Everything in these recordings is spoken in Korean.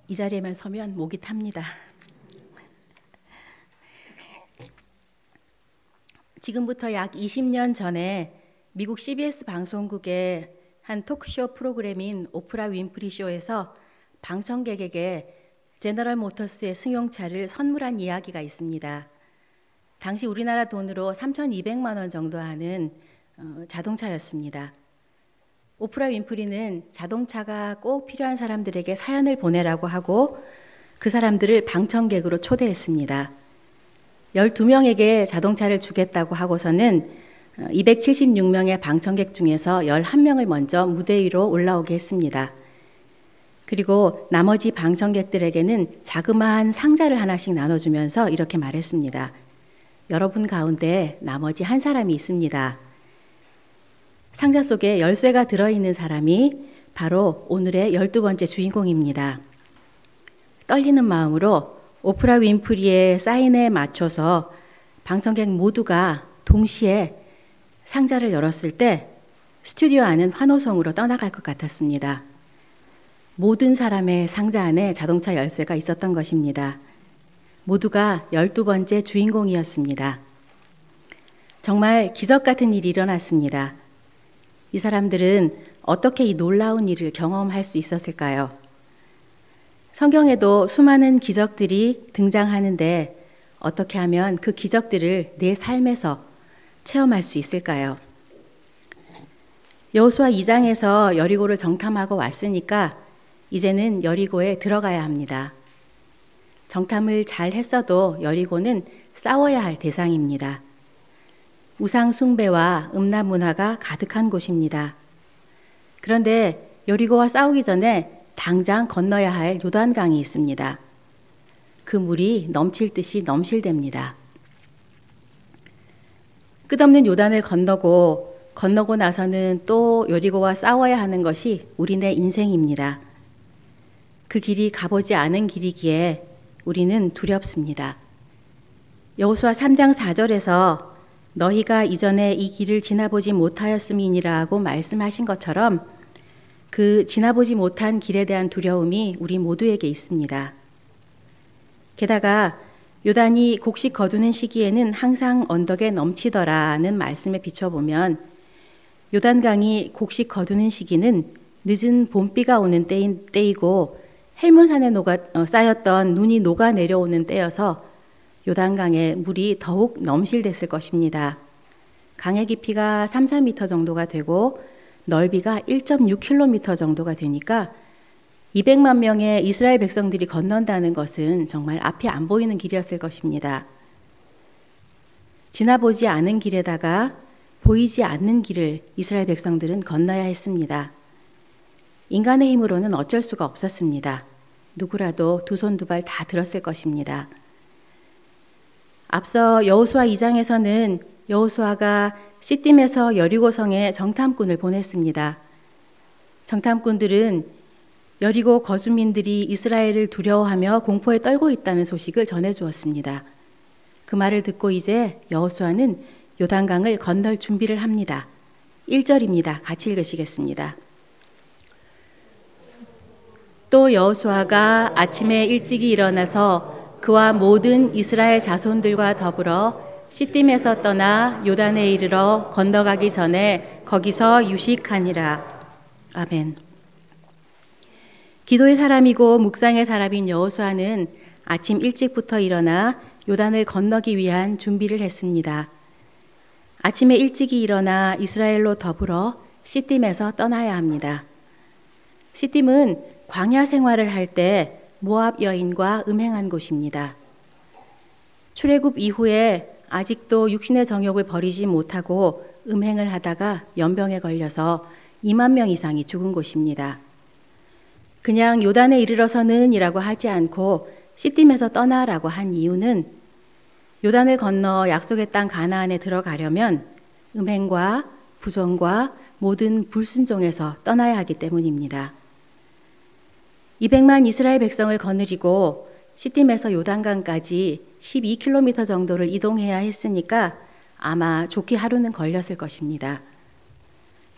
이 자리에만 서면 목이 탑니다. 지금부터 약 20년 전에 미국 CBS 방송국의 한 토크쇼 프로그램인 오프라 윈프리 쇼에서 방청객에게 제너럴 모터스의 승용차를 선물한 이야기가 있습니다. 당시 우리나라 돈으로 3,200만 원 정도 하는 자동차였습니다. 오프라 윈프리는 자동차가 꼭 필요한 사람들에게 사연을 보내라고 하고 그 사람들을 방청객으로 초대했습니다. 12명에게 자동차를 주겠다고 하고서는 276명의 방청객 중에서 11명을 먼저 무대 위로 올라오게 했습니다. 그리고 나머지 방청객들에게는 자그마한 상자를 하나씩 나눠주면서 이렇게 말했습니다. 여러분 가운데 나머지 한 사람이 있습니다. 상자 속에 열쇠가 들어있는 사람이 바로 오늘의 12번째 주인공입니다. 떨리는 마음으로 오프라 윈프리의 사인에 맞춰서 방청객 모두가 동시에 상자를 열었을 때 스튜디오 안은 환호성으로 떠나갈 것 같았습니다. 모든 사람의 상자 안에 자동차 열쇠가 있었던 것입니다. 모두가 12번째 주인공이었습니다. 정말 기적 같은 일이 일어났습니다. 이 사람들은 어떻게 이 놀라운 일을 경험할 수 있었을까요? 성경에도 수많은 기적들이 등장하는데 어떻게 하면 그 기적들을 내 삶에서 체험할 수 있을까요? 여호수아 2장에서 여리고를 정탐하고 왔으니까 이제는 여리고에 들어가야 합니다. 정탐을 잘 했어도 여리고는 싸워야 할 대상입니다. 우상 숭배와 음란 문화가 가득한 곳입니다. 그런데 여리고와 싸우기 전에 당장 건너야 할 요단강이 있습니다. 그 물이 넘칠 듯이 넘실댑니다. 끝없는 요단을 건너고 나서는 또 여리고와 싸워야 하는 것이 우리네 인생입니다. 그 길이 가보지 않은 길이기에 우리는 두렵습니다. 여호수아 3장 4절에서 너희가 이전에 이 길을 지나보지 못하였음이니라고 말씀하신 것처럼 그 지나보지 못한 길에 대한 두려움이 우리 모두에게 있습니다. 게다가 요단이 곡식 거두는 시기에는 항상 언덕에 넘치더라는 말씀에 비춰보면 요단강이 곡식 거두는 시기는 늦은 봄비가 오는 때이고 헬몬산에 쌓였던 눈이 녹아 내려오는 때여서 요단강의 물이 더욱 넘실댔을 것입니다. 강의 깊이가 3, 4m 정도가 되고 넓이가 1.6km 정도가 되니까 200만 명의 이스라엘 백성들이 건넌다는 것은 정말 앞이 안 보이는 길이었을 것입니다. 지나보지 않은 길에다가 보이지 않는 길을 이스라엘 백성들은 건너야 했습니다. 인간의 힘으로는 어쩔 수가 없었습니다. 누구라도 두 손 두 발 다 들었을 것입니다. 앞서 여호수아 2장에서는 여호수아가 시딤에서 여리고성에 정탐꾼을 보냈습니다. 정탐꾼들은 여리고 거주민들이 이스라엘을 두려워하며 공포에 떨고 있다는 소식을 전해주었습니다. 그 말을 듣고 이제 여호수아는 요단강을 건널 준비를 합니다. 1절입니다. 같이 읽으시겠습니다. 또 여호수아가 아침에 일찍이 일어나서 그와 모든 이스라엘 자손들과 더불어 시딤에서 떠나 요단에 이르러 건너가기 전에 거기서 유식하니라. 아멘. 기도의 사람이고 묵상의 사람인 여호수아는 아침 일찍부터 일어나 요단을 건너기 위한 준비를 했습니다. 아침에 일찍이 일어나 이스라엘로 더불어 시딤에서 떠나야 합니다. 시딤은 광야 생활을 할 때 모압 여인과 음행한 곳입니다. 출애굽 이후에 아직도 육신의 정욕을 버리지 못하고 음행을 하다가 연병에 걸려서 2만 명 이상이 죽은 곳입니다. 그냥 요단에 이르러서는 이라고 하지 않고 시딤에서 떠나라고 한 이유는 요단을 건너 약속의 땅 가나안에 들어가려면 음행과 부정과 모든 불순종에서 떠나야 하기 때문입니다. 200만 이스라엘 백성을 거느리고 시딤에서 요단강까지 12km 정도를 이동해야 했으니까 아마 좋게 하루는 걸렸을 것입니다.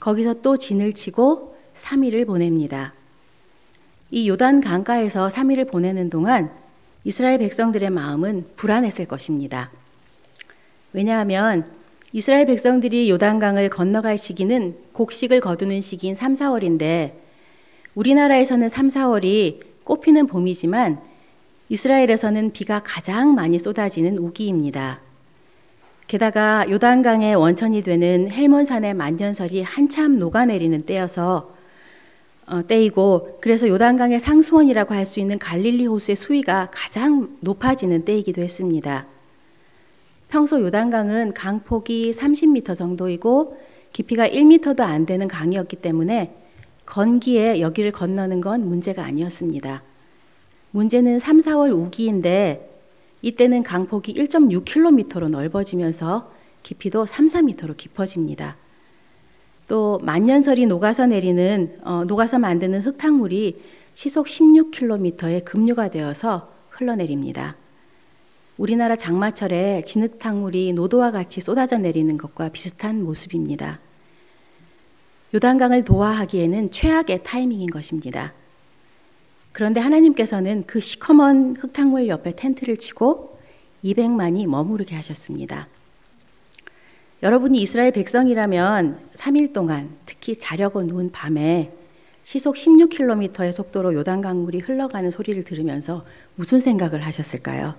거기서 또 진을 치고 3일을 보냅니다. 이 요단 강가에서 3일을 보내는 동안 이스라엘 백성들의 마음은 불안했을 것입니다. 왜냐하면 이스라엘 백성들이 요단강을 건너갈 시기는 곡식을 거두는 시기인 3, 4월인데 우리나라에서는 3, 4월이 꽃피는 봄이지만 이스라엘에서는 비가 가장 많이 쏟아지는 우기입니다. 게다가 요단강의 원천이 되는 헬몬산의 만년설이 한참 녹아내리는 때이고 그래서 요단강의 상수원이라고 할 수 있는 갈릴리 호수의 수위가 가장 높아지는 때이기도 했습니다. 평소 요단강은 강폭이 30m 정도이고 깊이가 1m도 안 되는 강이었기 때문에 건기에 여기를 건너는 건 문제가 아니었습니다. 문제는 3, 4월 우기인데 이때는 강폭이 1.6km로 넓어지면서 깊이도 3, 4m로 깊어집니다. 또 만년설이 녹아서 만드는 흙탕물이 시속 16km의 급류가 되어서 흘러내립니다. 우리나라 장마철에 진흙탕물이 노도와 같이 쏟아져 내리는 것과 비슷한 모습입니다. 요단강을 도하하기에는 최악의 타이밍인 것입니다. 그런데 하나님께서는 그 시커먼 흙탕물 옆에 텐트를 치고 200만이 머무르게 하셨습니다. 여러분이 이스라엘 백성이라면 3일 동안 특히 자려고 누운 밤에 시속 16km의 속도로 요단강물이 흘러가는 소리를 들으면서 무슨 생각을 하셨을까요?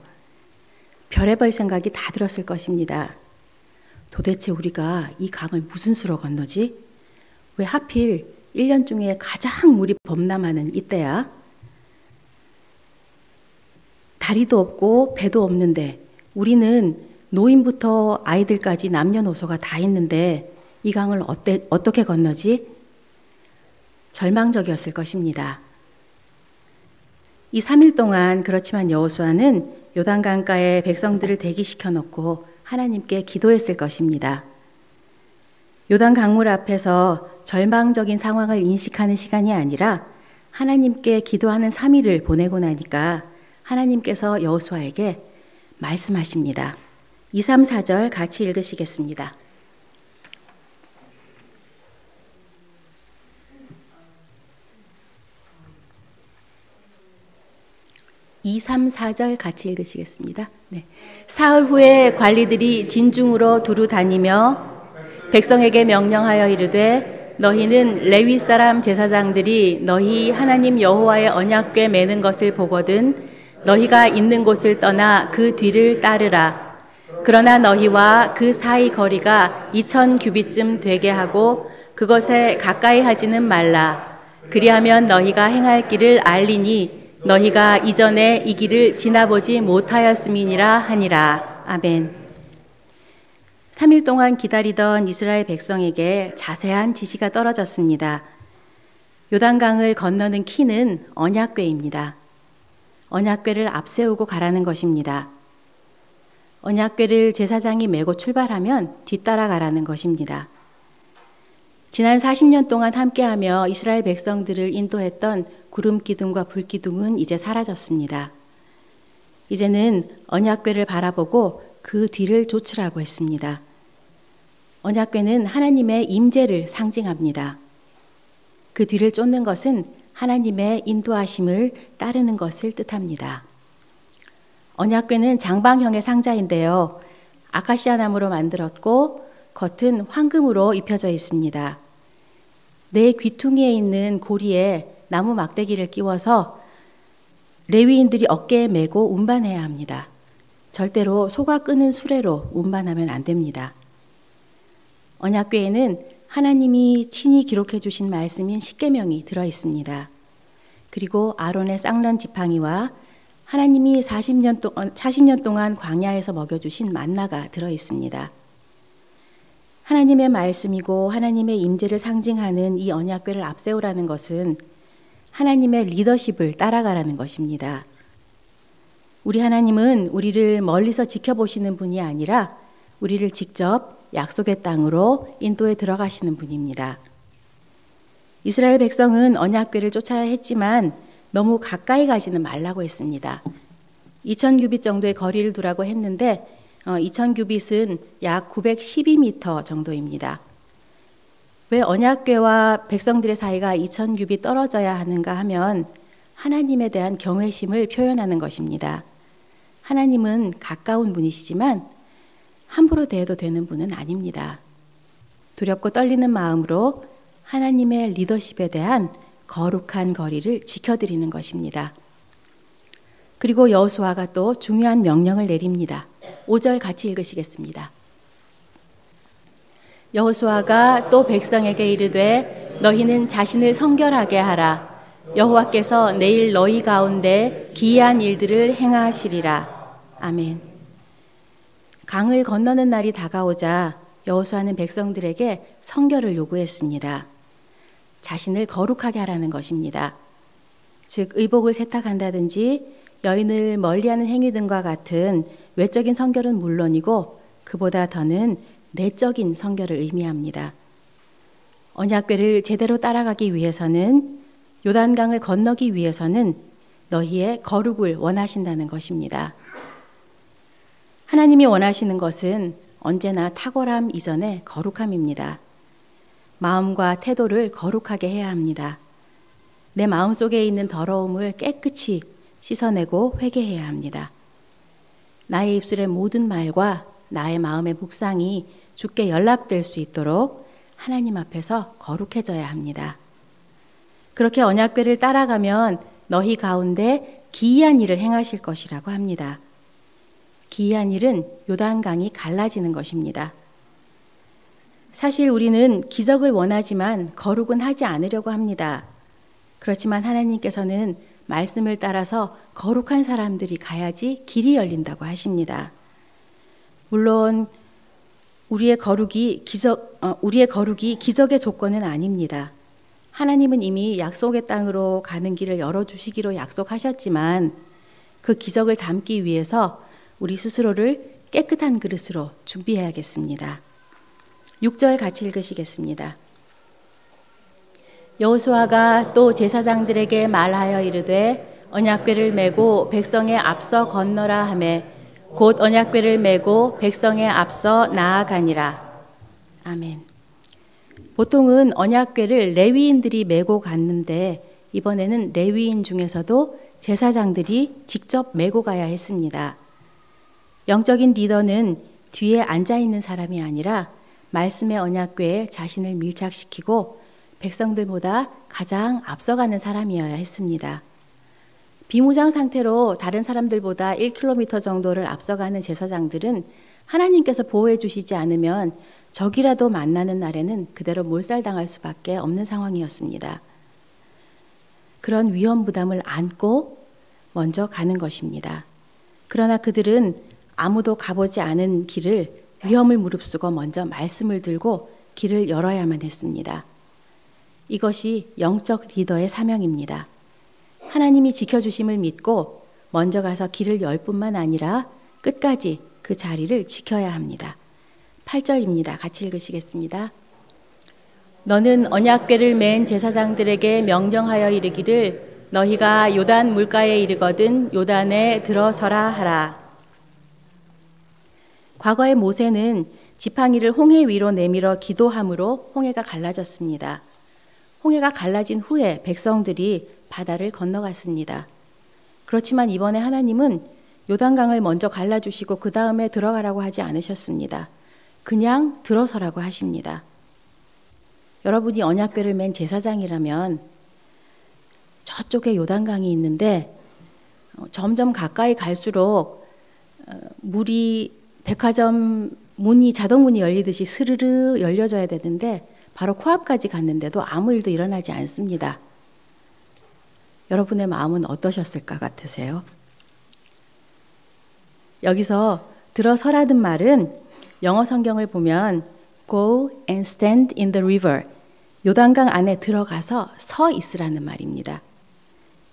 별의별 생각이 다 들었을 것입니다. 도대체 우리가 이 강을 무슨 수로 건너지? 왜 하필 1년 중에 가장 물이 범람하는 이때야? 다리도 없고 배도 없는데 우리는 노인부터 아이들까지 남녀노소가 다 있는데 이 강을 어떻게 건너지? 절망적이었을 것입니다. 이 3일 동안 그렇지만 여호수아는 요단강가에 백성들을 대기시켜 놓고 하나님께 기도했을 것입니다. 요단 강물 앞에서 절망적인 상황을 인식하는 시간이 아니라 하나님께 기도하는 3일을 보내고 나니까 하나님께서 여호수아에게 말씀하십니다. 2, 3, 4절 같이 읽으시겠습니다. 2, 3, 4절 같이 읽으시겠습니다. 네. 사흘 후에 관리들이 진중으로 두루 다니며 백성에게 명령하여 이르되 너희는 레위 사람 제사장들이 너희 하나님 여호와의 언약궤 매는 것을 보거든 너희가 있는 곳을 떠나 그 뒤를 따르라. 그러나 너희와 그 사이 거리가 2000규빗쯤 되게 하고 그것에 가까이 하지는 말라. 그리하면 너희가 행할 길을 알리니 너희가 이전에 이 길을 지나보지 못하였음이니라 하니라. 아멘. 3일 동안 기다리던 이스라엘 백성에게 자세한 지시가 떨어졌습니다. 요단강을 건너는 키는 언약궤입니다. 언약궤를 앞세우고 가라는 것입니다. 언약궤를 제사장이 메고 출발하면 뒤따라 가라는 것입니다. 지난 40년 동안 함께하며 이스라엘 백성들을 인도했던 구름 기둥과 불 기둥은 이제 사라졌습니다. 이제는 언약궤를 바라보고 그 뒤를 쫓으라고 했습니다. 언약궤는 하나님의 임재를 상징합니다. 그 뒤를 쫓는 것은 하나님의 인도하심을 따르는 것을 뜻합니다. 언약궤는 장방형의 상자인데요. 아카시아 나무로 만들었고 겉은 황금으로 입혀져 있습니다. 내 귀퉁이에 있는 고리에 나무 막대기를 끼워서 레위인들이 어깨에 메고 운반해야 합니다. 절대로 소가 끄는 수레로 운반하면 안 됩니다. 언약궤에는 하나님이 친히 기록해 주신 말씀인 십계명이 들어 있습니다. 그리고 아론의 쌍난 지팡이와 하나님이 40년 동안 광야에서 먹여주신 만나가 들어 있습니다. 하나님의 말씀이고 하나님의 임재를 상징하는 이 언약궤를 앞세우라는 것은 하나님의 리더십을 따라가라는 것입니다. 우리 하나님은 우리를 멀리서 지켜보시는 분이 아니라 우리를 직접 약속의 땅으로 인도에 들어가시는 분입니다. 이스라엘 백성은 언약궤를 쫓아야 했지만 너무 가까이 가지는 말라고 했습니다. 2000규빗 정도의 거리를 두라고 했는데 2000규빗은 약 912m 정도입니다. 왜 언약궤와 백성들의 사이가 2000규빗 떨어져야 하는가 하면 하나님에 대한 경외심을 표현하는 것입니다. 하나님은 가까운 분이시지만 함부로 대해도 되는 분은 아닙니다. 두렵고 떨리는 마음으로 하나님의 리더십에 대한 거룩한 거리를 지켜드리는 것입니다. 그리고 여호수아가 또 중요한 명령을 내립니다. 5절 같이 읽으시겠습니다. 여호수아가 또 백성에게 이르되 너희는 자신을 성결하게 하라. 여호와께서 내일 너희 가운데 기이한 일들을 행하시리라. 아멘. 강을 건너는 날이 다가오자 여호수아는 백성들에게 성결을 요구했습니다. 자신을 거룩하게 하라는 것입니다. 즉 의복을 세탁한다든지 여인을 멀리하는 행위 등과 같은 외적인 성결은 물론이고 그보다 더는 내적인 성결을 의미합니다. 언약궤를 제대로 따라가기 위해서는 요단강을 건너기 위해서는 너희의 거룩을 원하신다는 것입니다. 하나님이 원하시는 것은 언제나 탁월함 이전에 거룩함입니다. 마음과 태도를 거룩하게 해야 합니다. 내 마음속에 있는 더러움을 깨끗이 씻어내고 회개해야 합니다. 나의 입술의 모든 말과 나의 마음의 묵상이 주께 연락될 수 있도록 하나님 앞에서 거룩해져야 합니다. 그렇게 언약궤를 따라가면 너희 가운데 기이한 일을 행하실 것이라고 합니다. 기이한 일은 요단강이 갈라지는 것입니다. 사실 우리는 기적을 원하지만 거룩은 하지 않으려고 합니다. 그렇지만 하나님께서는 말씀을 따라서 거룩한 사람들이 가야지 길이 열린다고 하십니다. 물론 우리의 거룩이 기적의 조건은 아닙니다. 하나님은 이미 약속의 땅으로 가는 길을 열어주시기로 약속하셨지만 그 기적을 담기 위해서 우리 스스로를 깨끗한 그릇으로 준비해야겠습니다. 6절 같이 읽으시겠습니다. 여호수아가 또 제사장들에게 말하여 이르되 언약궤를 메고 백성의 앞서 건너라 하매 곧 언약궤를 메고 백성의 앞서 나아가니라. 아멘. 보통은 언약궤를 레위인들이 메고 갔는데 이번에는 레위인 중에서도 제사장들이 직접 메고 가야 했습니다. 영적인 리더는 뒤에 앉아있는 사람이 아니라 말씀의 언약궤에 자신을 밀착시키고 백성들보다 가장 앞서가는 사람이어야 했습니다. 비무장 상태로 다른 사람들보다 1km 정도를 앞서가는 제사장들은 하나님께서 보호해 주시지 않으면 적이라도 만나는 날에는 그대로 몰살당할 수밖에 없는 상황이었습니다. 그런 위험 부담을 안고 먼저 가는 것입니다. 그러나 그들은 아무도 가보지 않은 길을 위험을 무릅쓰고 먼저 말씀을 들고 길을 열어야만 했습니다. 이것이 영적 리더의 사명입니다. 하나님이 지켜주심을 믿고 먼저 가서 길을 열 뿐만 아니라 끝까지 그 자리를 지켜야 합니다. 8절입니다. 같이 읽으시겠습니다. 너는 언약궤를 맨 제사장들에게 명령하여 이르기를 너희가 요단 물가에 이르거든 요단에 들어서라 하라. 과거의 모세는 지팡이를 홍해 위로 내밀어 기도함으로 홍해가 갈라졌습니다. 홍해가 갈라진 후에 백성들이 바다를 건너갔습니다. 그렇지만 이번에 하나님은 요단강을 먼저 갈라주시고 그 다음에 들어가라고 하지 않으셨습니다. 그냥 들어서라고 하십니다. 여러분이 언약궤를 맨 제사장이라면 저쪽에 요단강이 있는데 점점 가까이 갈수록 물이 백화점 문이 자동문이 열리듯이 스르르 열려져야 되는데 바로 코앞까지 갔는데도 아무 일도 일어나지 않습니다. 여러분의 마음은 어떠셨을까 같으세요? 여기서 들어서라는 말은 영어 성경을 보면 Go and stand in the river, 요단강 안에 들어가서 서 있으라는 말입니다.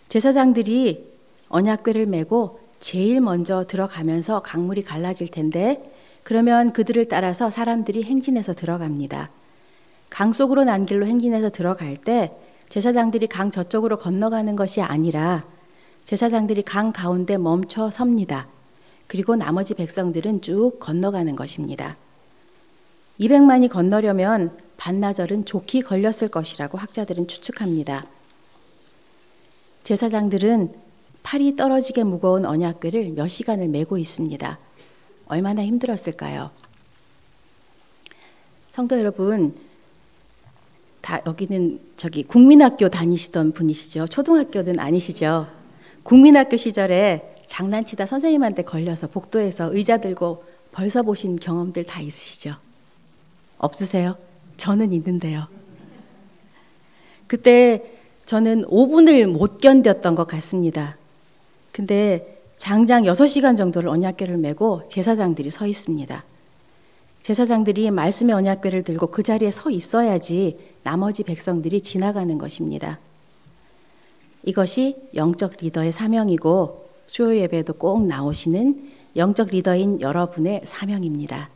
제사장들이 언약궤를 메고 제일 먼저 들어가면서 강물이 갈라질 텐데 그러면 그들을 따라서 사람들이 행진해서 들어갑니다. 강 속으로 난 길로 행진해서 들어갈 때 제사장들이 강 저쪽으로 건너가는 것이 아니라 제사장들이 강 가운데 멈춰 섭니다. 그리고 나머지 백성들은 쭉 건너가는 것입니다. 200만이 건너려면 반나절은 좋게 걸렸을 것이라고 학자들은 추측합니다. 제사장들은 팔이 떨어지게 무거운 언약궤를 몇 시간을 메고 있습니다. 얼마나 힘들었을까요? 성도 여러분, 다 여기는 국민학교 다니시던 분이시죠? 초등학교는 아니시죠? 국민학교 시절에 장난치다 선생님한테 걸려서 복도에서 의자 들고 벌써 보신 경험들 다 있으시죠? 없으세요? 저는 있는데요. 그때 저는 5분을 못 견뎠던 것 같습니다. 근데 장장 6시간 정도를 언약궤를 메고 제사장들이 서 있습니다. 제사장들이 말씀의 언약궤를 들고 그 자리에 서 있어야지 나머지 백성들이 지나가는 것입니다. 이것이 영적 리더의 사명이고 수요 예배에도 꼭 나오시는 영적 리더인 여러분의 사명입니다.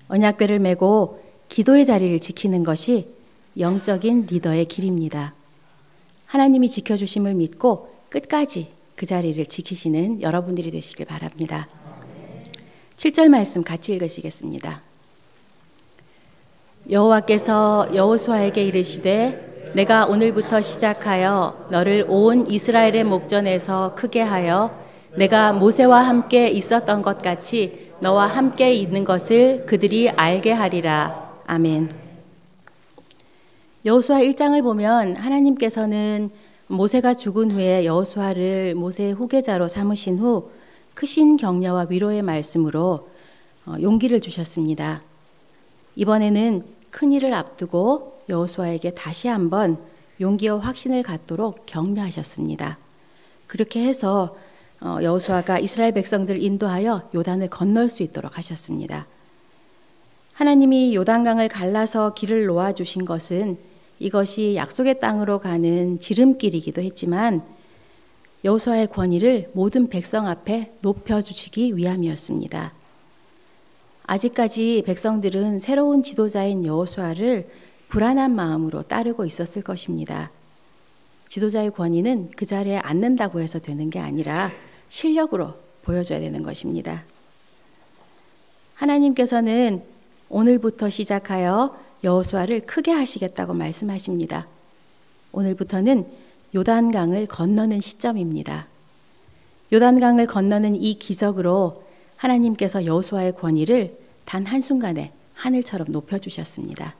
언약궤를 메고 기도의 자리를 지키는 것이 영적인 리더의 길입니다. 하나님이 지켜주심을 믿고 끝까지 그 자리를 지키시는 여러분들이 되시길 바랍니다. 7절 말씀 같이 읽으시겠습니다. 여호와께서 여호수아에게 이르시되 내가 오늘부터 시작하여 너를 온 이스라엘의 목전에서 크게 하여 내가 모세와 함께 있었던 것 같이 너와 함께 있는 것을 그들이 알게 하리라. 아멘. 여호수아 1장을 보면 하나님께서는 모세가 죽은 후에 여호수아를 모세의 후계자로 삼으신 후 크신 격려와 위로의 말씀으로 용기를 주셨습니다. 이번에는 큰일을 앞두고 여호수아에게 다시 한번 용기와 확신을 갖도록 격려하셨습니다. 그렇게 해서 여호수아가 이스라엘 백성들을 인도하여 요단을 건널 수 있도록 하셨습니다. 하나님이 요단강을 갈라서 길을 놓아주신 것은 이것이 약속의 땅으로 가는 지름길이기도 했지만 여호수아의 권위를 모든 백성 앞에 높여주시기 위함이었습니다. 아직까지 백성들은 새로운 지도자인 여호수아를 불안한 마음으로 따르고 있었을 것입니다. 지도자의 권위는 그 자리에 앉는다고 해서 되는 게 아니라 실력으로 보여줘야 되는 것입니다. 하나님께서는 오늘부터 시작하여 여호수아를 크게 하시겠다고 말씀하십니다. 오늘부터는 요단강을 건너는 시점입니다. 요단강을 건너는 이 기적으로 하나님께서 여호수아의 권위를 단 한순간에 하늘처럼 높여주셨습니다.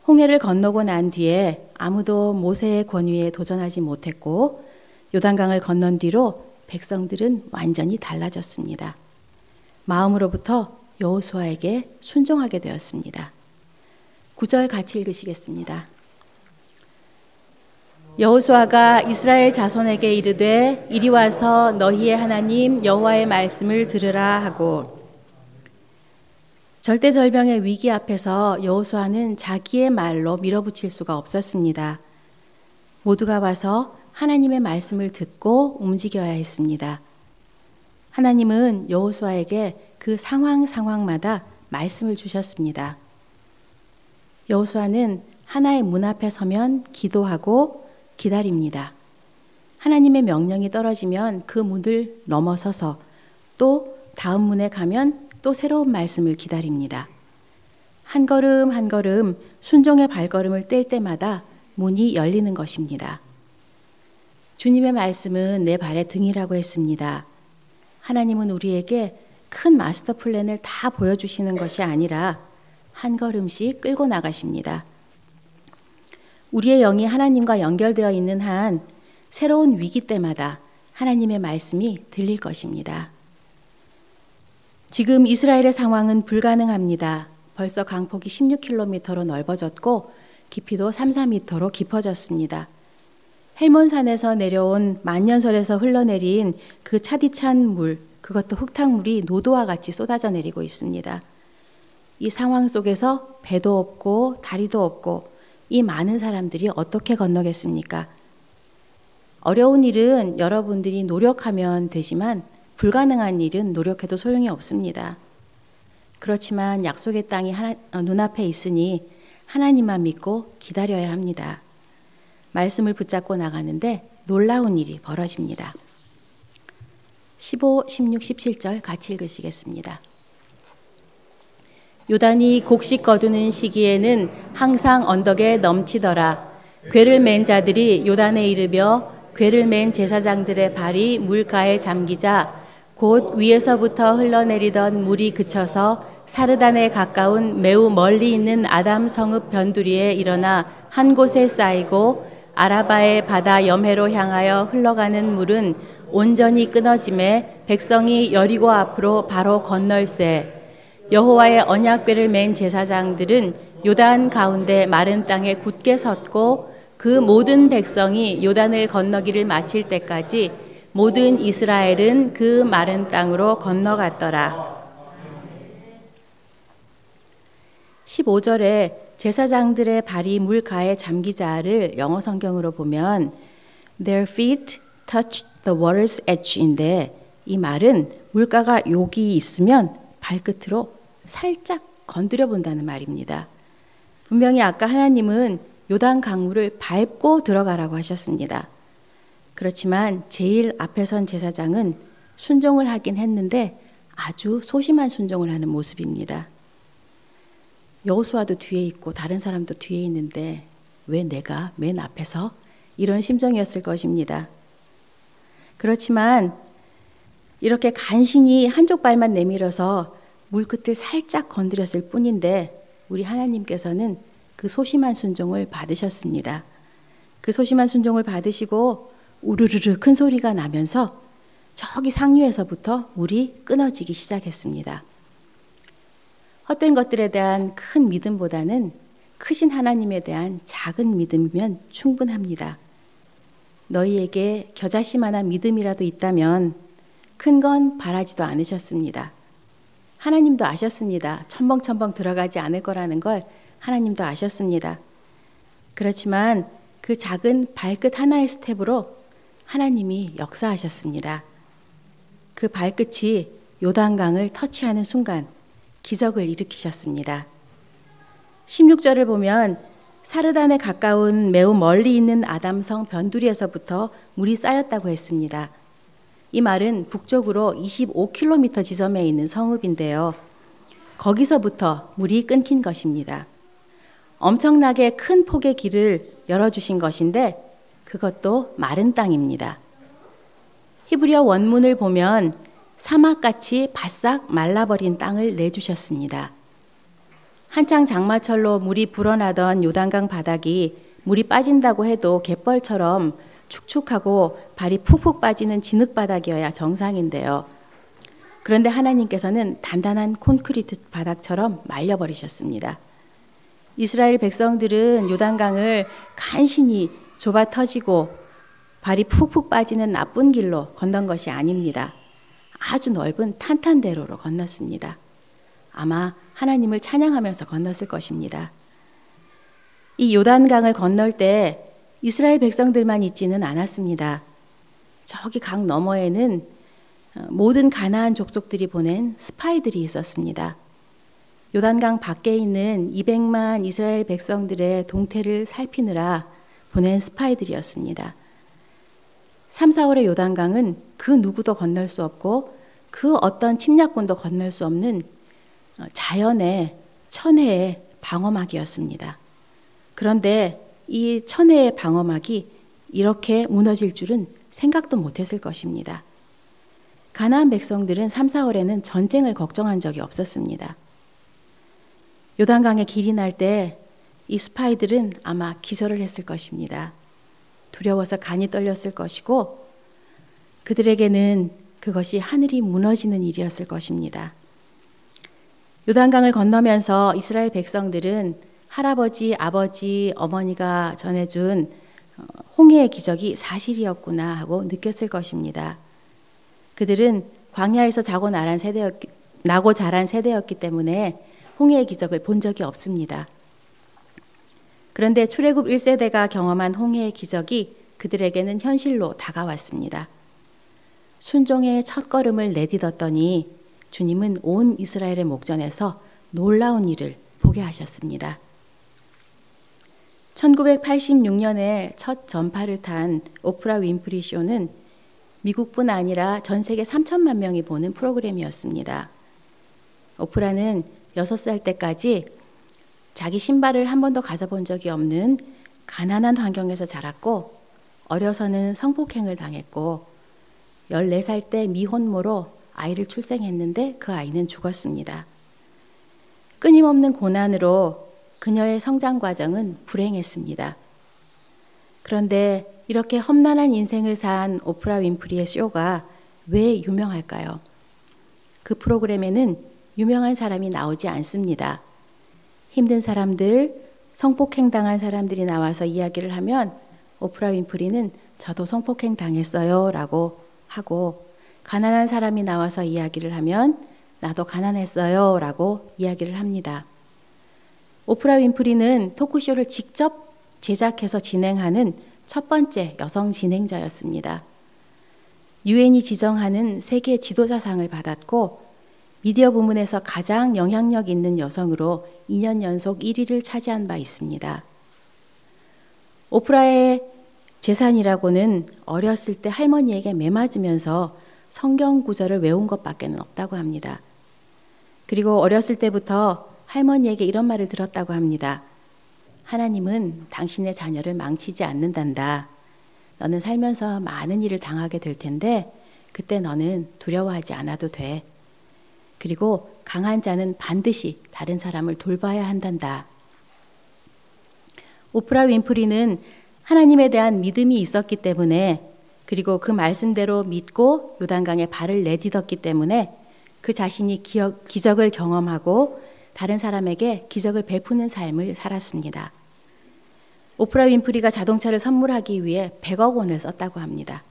홍해를 건너고 난 뒤에 아무도 모세의 권위에 도전하지 못했고 요단강을 건넌 뒤로 백성들은 완전히 달라졌습니다. 마음으로부터 여호수아에게 순종하게 되었습니다. 9절 같이 읽으시겠습니다. 여호수아가 이스라엘 자손에게 이르되 이리 와서 너희의 하나님 여호와의 말씀을 들으라 하고 절대절명의 위기 앞에서 여호수아는 자기의 말로 밀어붙일 수가 없었습니다. 모두가 와서 하나님의 말씀을 듣고 움직여야 했습니다. 하나님은 여호수아에게 그 상황마다 말씀을 주셨습니다. 여호수아는 하나의 문 앞에 서면 기도하고 기다립니다. 하나님의 명령이 떨어지면 그 문을 넘어서서 또 다음 문에 가면 또 새로운 말씀을 기다립니다. 한 걸음 한 걸음 순종의 발걸음을 뗄 때마다 문이 열리는 것입니다. 주님의 말씀은 내 발의 등이라고 했습니다. 하나님은 우리에게 큰 마스터 플랜을 다 보여주시는 것이 아니라 한 걸음씩 끌고 나가십니다. 우리의 영이 하나님과 연결되어 있는 한 새로운 위기 때마다 하나님의 말씀이 들릴 것입니다. 지금 이스라엘의 상황은 불가능합니다. 벌써 강폭이 16km로 넓어졌고 깊이도 3, 4m로 깊어졌습니다. 헬몬산에서 내려온 만년설에서 흘러내린 그 차디찬 물, 그것도 흙탕물이 노도와 같이 쏟아져 내리고 있습니다. 이 상황 속에서 배도 없고 다리도 없고 이 많은 사람들이 어떻게 건너겠습니까? 어려운 일은 여러분들이 노력하면 되지만 불가능한 일은 노력해도 소용이 없습니다. 그렇지만 약속의 땅이 눈앞에 있으니 하나님만 믿고 기다려야 합니다. 말씀을 붙잡고 나가는데 놀라운 일이 벌어집니다. 15, 16, 17절 같이 읽으시겠습니다. 요단이 곡식 거두는 시기에는 항상 언덕에 넘치더라. 궤를 맨 자들이 요단에 이르며 궤를 맨 제사장들의 발이 물가에 잠기자 곧 위에서부터 흘러내리던 물이 그쳐서 사르단에 가까운 매우 멀리 있는 아담 성읍 변두리에 일어나 한 곳에 쌓이고 아라바의 바다 염해로 향하여 흘러가는 물은 온전히 끊어짐에 백성이 여리고 앞으로 바로 건널세. 여호와의 언약궤를 맨 제사장들은 요단 가운데 마른 땅에 굳게 섰고 그 모든 백성이 요단을 건너기를 마칠 때까지 모든 이스라엘은 그 마른 땅으로 건너갔더라. 15절에 제사장들의 발이 물가에 잠기자를 영어 성경으로 보면 Their feet touched the water's edge인데 이 말은 물가가 여기 있으면 발끝으로 살짝 건드려 본다는 말입니다. 분명히 아까 하나님은 요단 강물을 밟고 들어가라고 하셨습니다. 그렇지만 제일 앞에 선 제사장은 순종을 하긴 했는데 아주 소심한 순종을 하는 모습입니다. 여호수아도 뒤에 있고 다른 사람도 뒤에 있는데 왜 내가 맨 앞에서 이런 심정이었을 것입니다. 그렇지만 이렇게 간신히 한쪽 발만 내밀어서 물끝을 살짝 건드렸을 뿐인데 우리 하나님께서는 그 소심한 순종을 받으셨습니다. 그 소심한 순종을 받으시고 우르르르 큰 소리가 나면서 저기 상류에서부터 물이 끊어지기 시작했습니다. 헛된 것들에 대한 큰 믿음보다는 크신 하나님에 대한 작은 믿음이면 충분합니다. 너희에게 겨자씨만한 믿음이라도 있다면 큰 건 바라지도 않으셨습니다. 하나님도 아셨습니다. 첨벙첨벙 들어가지 않을 거라는 걸 하나님도 아셨습니다. 그렇지만 그 작은 발끝 하나의 스텝으로 하나님이 역사하셨습니다. 그 발끝이 요단강을 터치하는 순간 기적을 일으키셨습니다. 16절을 보면 사르단에 가까운 매우 멀리 있는 아담성 변두리에서부터 물이 쌓였다고 했습니다. 이 말은 북쪽으로 25km 지점에 있는 성읍인데요. 거기서부터 물이 끊긴 것입니다. 엄청나게 큰 폭의 길을 열어주신 것인데 그것도 마른 땅입니다. 히브리어 원문을 보면 사막같이 바싹 말라버린 땅을 내주셨습니다. 한창 장마철로 물이 불어나던 요단강 바닥이 물이 빠진다고 해도 갯벌처럼 축축하고 발이 푹푹 빠지는 진흙바닥이어야 정상인데요. 그런데 하나님께서는 단단한 콘크리트 바닥처럼 말려버리셨습니다. 이스라엘 백성들은 요단강을 간신히 좁아 터지고 발이 푹푹 빠지는 나쁜 길로 건넌 것이 아닙니다. 아주 넓은 탄탄대로로 건넜습니다. 아마 하나님을 찬양하면서 건넜을 것입니다. 이 요단강을 건널 때 이스라엘 백성들만 있지는 않았습니다. 저기 강 너머에는 모든 가나안 족속들이 보낸 스파이들이 있었습니다. 요단강 밖에 있는 200만 이스라엘 백성들의 동태를 살피느라 보낸 스파이들이었습니다. 3, 4월의 요단강은 그 누구도 건널 수 없고 그 어떤 침략군도 건널 수 없는 자연의 천혜의 방어막이었습니다. 그런데 이 천혜의 방어막이 이렇게 무너질 줄은 생각도 못했을 것입니다. 가나안 백성들은 3, 4월에는 전쟁을 걱정한 적이 없었습니다. 요단강에 길이 날 때 이 스파이들은 아마 기절을 했을 것입니다. 두려워서 간이 떨렸을 것이고 그들에게는 그것이 하늘이 무너지는 일이었을 것입니다. 요단강을 건너면서 이스라엘 백성들은 할아버지, 아버지, 어머니가 전해준 홍해의 기적이 사실이었구나 하고 느꼈을 것입니다. 그들은 광야에서 나고 자란 세대였기 때문에 홍해의 기적을 본 적이 없습니다. 그런데 출애굽 1세대가 경험한 홍해의 기적이 그들에게는 현실로 다가왔습니다. 순종의 첫걸음을 내딛었더니 주님은 온 이스라엘의 목전에서 놀라운 일을 보게 하셨습니다. 1986년에 첫 전파를 탄 오프라 윈프리 쇼는 미국뿐 아니라 전 세계 3천만 명이 보는 프로그램이었습니다. 오프라는 6살 때까지 자기 신발을 한 번도 가져본 적이 없는 가난한 환경에서 자랐고 어려서는 성폭행을 당했고 14살 때 미혼모로 아이를 출생했는데 그 아이는 죽었습니다. 끊임없는 고난으로 그녀의 성장 과정은 불행했습니다. 그런데 이렇게 험난한 인생을 산 오프라 윈프리의 쇼가 왜 유명할까요? 그 프로그램에는 유명한 사람이 나오지 않습니다. 힘든 사람들, 성폭행 당한 사람들이 나와서 이야기를 하면 오프라 윈프리는 저도 성폭행 당했어요 라고 하고, 가난한 사람이 나와서 이야기를 하면 나도 가난했어요 라고 이야기를 합니다. 오프라 윈프리는 토크쇼를 직접 제작해서 진행하는 첫 번째 여성 진행자였습니다. 유엔이 지정하는 세계 지도자상을 받았고 미디어 부문에서 가장 영향력 있는 여성으로 2년 연속 1위를 차지한 바 있습니다. 오프라의 재산이라고는 어렸을 때 할머니에게 매맞으면서 성경 구절을 외운 것밖에 없다고 합니다. 그리고 어렸을 때부터 할머니에게 이런 말을 들었다고 합니다. 하나님은 당신의 자녀를 망치지 않는단다. 너는 살면서 많은 일을 당하게 될 텐데 그때 너는 두려워하지 않아도 돼. 그리고 강한 자는 반드시 다른 사람을 돌봐야 한단다. 오프라 윈프리는 하나님에 대한 믿음이 있었기 때문에, 그리고 그 말씀대로 믿고 요단강에 발을 내딛었기 때문에 그 자신이 기적을 경험하고 다른 사람에게 기적을 베푸는 삶을 살았습니다. 오프라 윈프리가 자동차를 선물하기 위해 100억 원을 썼다고 합니다.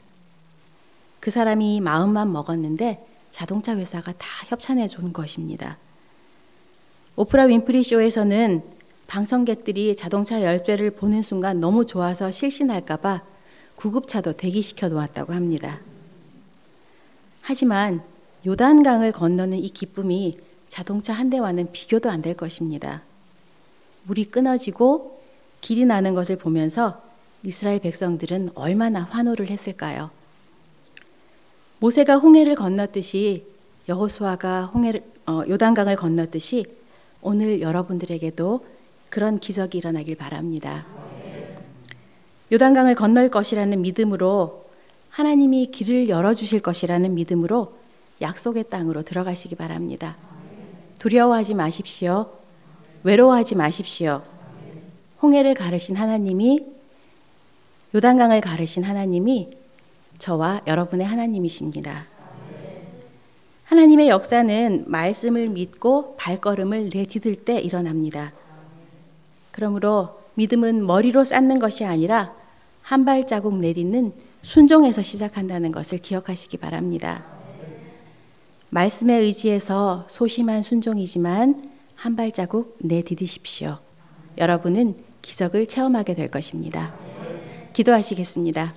그 사람이 마음만 먹었는데 자동차 회사가 다 협찬해 준 것입니다. 오프라 윈프리 쇼에서는 방청객들이 자동차 열쇠를 보는 순간 너무 좋아서 실신할까 봐 구급차도 대기시켜 놓았다고 합니다. 하지만 요단강을 건너는 이 기쁨이 자동차 한 대와는 비교도 안 될 것입니다. 물이 끊어지고 길이 나는 것을 보면서 이스라엘 백성들은 얼마나 환호를 했을까요? 모세가 홍해를 건넜듯이 여호수아가 요단강을 건넜듯이 오늘 여러분들에게도 그런 기적이 일어나길 바랍니다. 요단강을 건널 것이라는 믿음으로, 하나님이 길을 열어주실 것이라는 믿음으로 약속의 땅으로 들어가시기 바랍니다. 두려워하지 마십시오. 외로워하지 마십시오. 홍해를 가르신 하나님이, 요단강을 가르신 하나님이 저와 여러분의 하나님이십니다. 하나님의 역사는 말씀을 믿고 발걸음을 내디딜 때 일어납니다. 그러므로 믿음은 머리로 쌓는 것이 아니라 한 발자국 내딛는 순종에서 시작한다는 것을 기억하시기 바랍니다. 말씀에 의지해서 소심한 순종이지만 한 발자국 내디디십시오. 여러분은 기적을 체험하게 될 것입니다. 기도하시겠습니다.